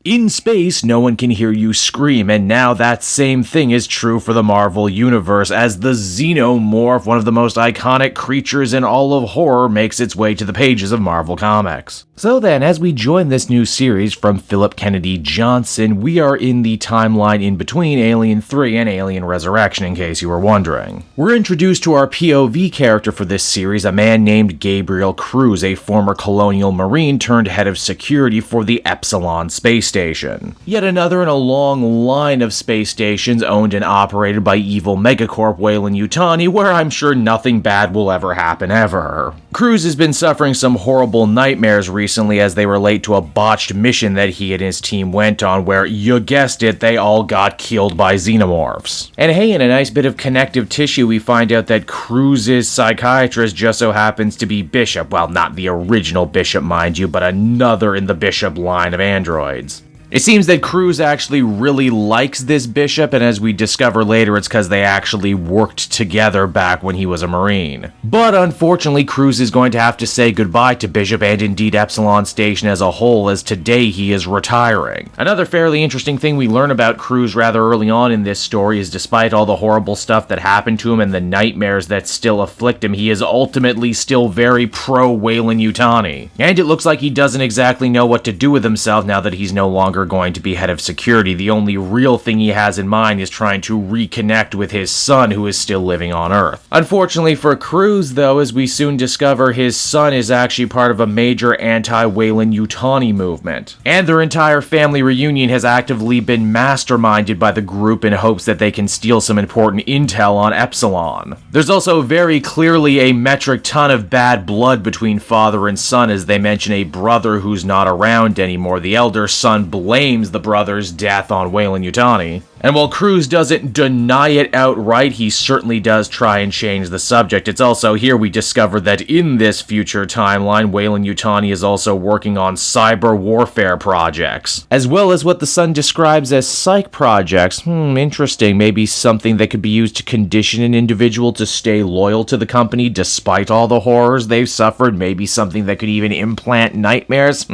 In space, no one can hear you scream, and now that same thing is true for the Marvel Universe, as the Xenomorph, one of the most iconic creatures in all of horror, makes its way to the pages of Marvel Comics. So then, as we join this new series from Phillip Kennedy Johnson, we are in the timeline in between Alien 3 and Alien Resurrection, in case you were wondering. We're introduced to our POV character for this series, a man named Gabriel Cruz, a former colonial marine turned head of security for the Epsilon space station. Yet another in a long line of space stations owned and operated by evil megacorp Weyland-Yutani, where I'm sure nothing bad will ever happen ever. Cruz has been suffering some horrible nightmares recently as they relate to a botched mission that he and his team went on where, you guessed it, they all got killed by xenomorphs. And hey, in a nice bit of connective tissue, we find out that Cruz's psychiatrist just so happens to be Bishop. Well, not the original Bishop, mind you, but another in the Bishop line of androids. It seems that Cruz actually really likes this Bishop, and as we discover later, it's because they actually worked together back when he was a Marine. But unfortunately, Cruz is going to have to say goodbye to Bishop and indeed Epsilon Station as a whole, as today he is retiring. Another fairly interesting thing we learn about Cruz rather early on in this story is despite all the horrible stuff that happened to him and the nightmares that still afflict him, he is ultimately still very pro-Weyland-Yutani. And it looks like he doesn't exactly know what to do with himself now that he's no longer going to be head of security. The only real thing he has in mind is trying to reconnect with his son, who is still living on Earth. Unfortunately for Cruz, though, as we soon discover, his son is actually part of a major anti-Weyland-Yutani movement. And their entire family reunion has actively been masterminded by the group in hopes that they can steal some important intel on Epsilon. There's also very clearly a metric ton of bad blood between father and son, as they mention a brother who's not around anymore. The elder son blames the brother's death on Weyland-Yutani. And while Cruz doesn't deny it outright, he certainly does try and change the subject. It's also here we discover that in this future timeline, Weyland-Yutani is also working on cyber warfare projects, as well as what the son describes as psych projects. Interesting. Maybe something that could be used to condition an individual to stay loyal to the company despite all the horrors they've suffered. Maybe something that could even implant nightmares.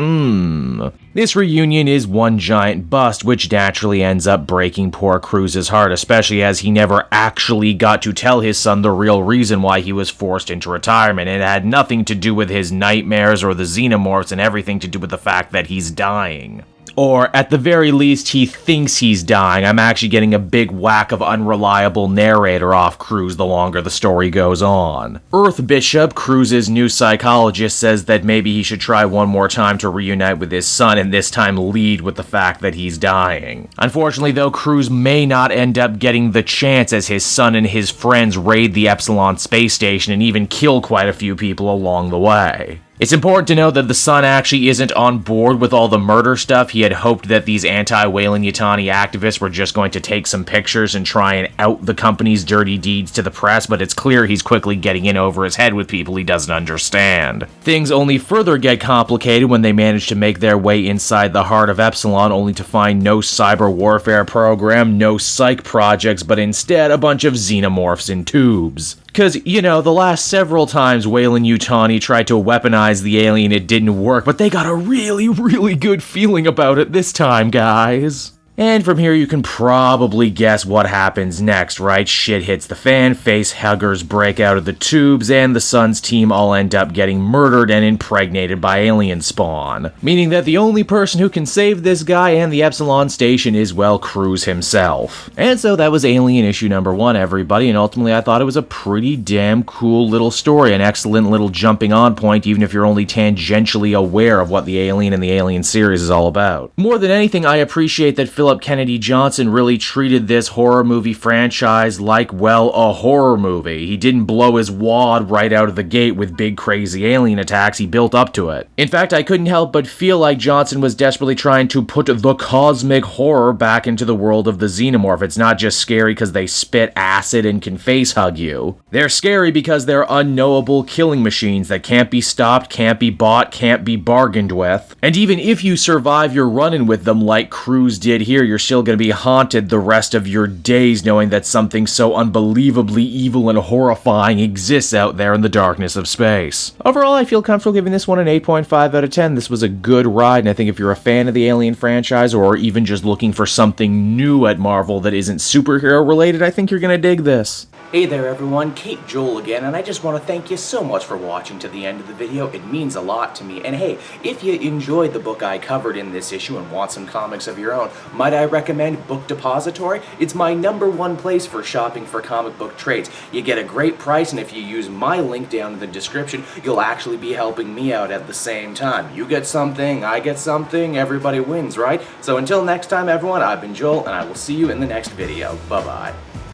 This reunion is one giant bust, which naturally ends up breaking poor Cruz's heart, especially as he never actually got to tell his son the real reason why he was forced into retirement. It had nothing to do with his nightmares or the xenomorphs and everything to do with the fact that he's dying. Or, at the very least, he thinks he's dying. I'm actually getting a big whack of unreliable narrator off Cruz the longer the story goes on. Earth Bishop, Cruz's new psychologist, says that maybe he should try one more time to reunite with his son and this time lead with the fact that he's dying. Unfortunately, though, Cruz may not end up getting the chance as his son and his friends raid the Epsilon space station and even kill quite a few people along the way. It's important to note that the son actually isn't on board with all the murder stuff. He had hoped that these anti-Weyland-Yutani activists were just going to take some pictures and try and out the company's dirty deeds to the press, but it's clear he's quickly getting in over his head with people he doesn't understand. Things only further get complicated when they manage to make their way inside the heart of Epsilon, only to find no cyber warfare program, no psych projects, but instead a bunch of xenomorphs in tubes. Because, you know, the last several times Weyland-Yutani tried to weaponize the alien, it didn't work, but they got a really, really good feeling about it this time, guys. And from here you can probably guess what happens next, right? Shit hits the fan, face huggers break out of the tubes, and the son's team all end up getting murdered and impregnated by alien spawn. Meaning that the only person who can save this guy and the Epsilon station is, well, Cruz himself. And so that was Alien issue number 1, everybody, and ultimately I thought it was a pretty damn cool little story, an excellent little jumping on point, even if you're only tangentially aware of what the Alien and the Alien series is all about. More than anything, I appreciate that Phillip Kennedy Johnson really treated this horror movie franchise like, well, a horror movie. He didn't blow his wad right out of the gate with big crazy alien attacks, he built up to it. In fact, I couldn't help but feel like Johnson was desperately trying to put the cosmic horror back into the world of the Xenomorph. It's not just scary because they spit acid and can face hug you. They're scary because they're unknowable killing machines that can't be stopped, can't be bought, can't be bargained with. And even if you survive your run-in with them like Cruz did here, here, you're still going to be haunted the rest of your days knowing that something so unbelievably evil and horrifying exists out there in the darkness of space. Overall, I feel comfortable giving this one an 8.5 out of 10. This was a good ride, and I think if you're a fan of the Alien franchise, or even just looking for something new at Marvel that isn't superhero related, I think you're going to dig this. Hey there everyone, Kate Joel again, and I just want to thank you so much for watching to the end of the video. It means a lot to me. And hey, if you enjoyed the book I covered in this issue and want some comics of your own, might I recommend Book Depository? It's my #1 place for shopping for comic book trades. You get a great price, and if you use my link down in the description, you'll actually be helping me out at the same time. You get something, I get something, everybody wins, right? So until next time everyone, I've been Joel, and I will see you in the next video. Bye-bye.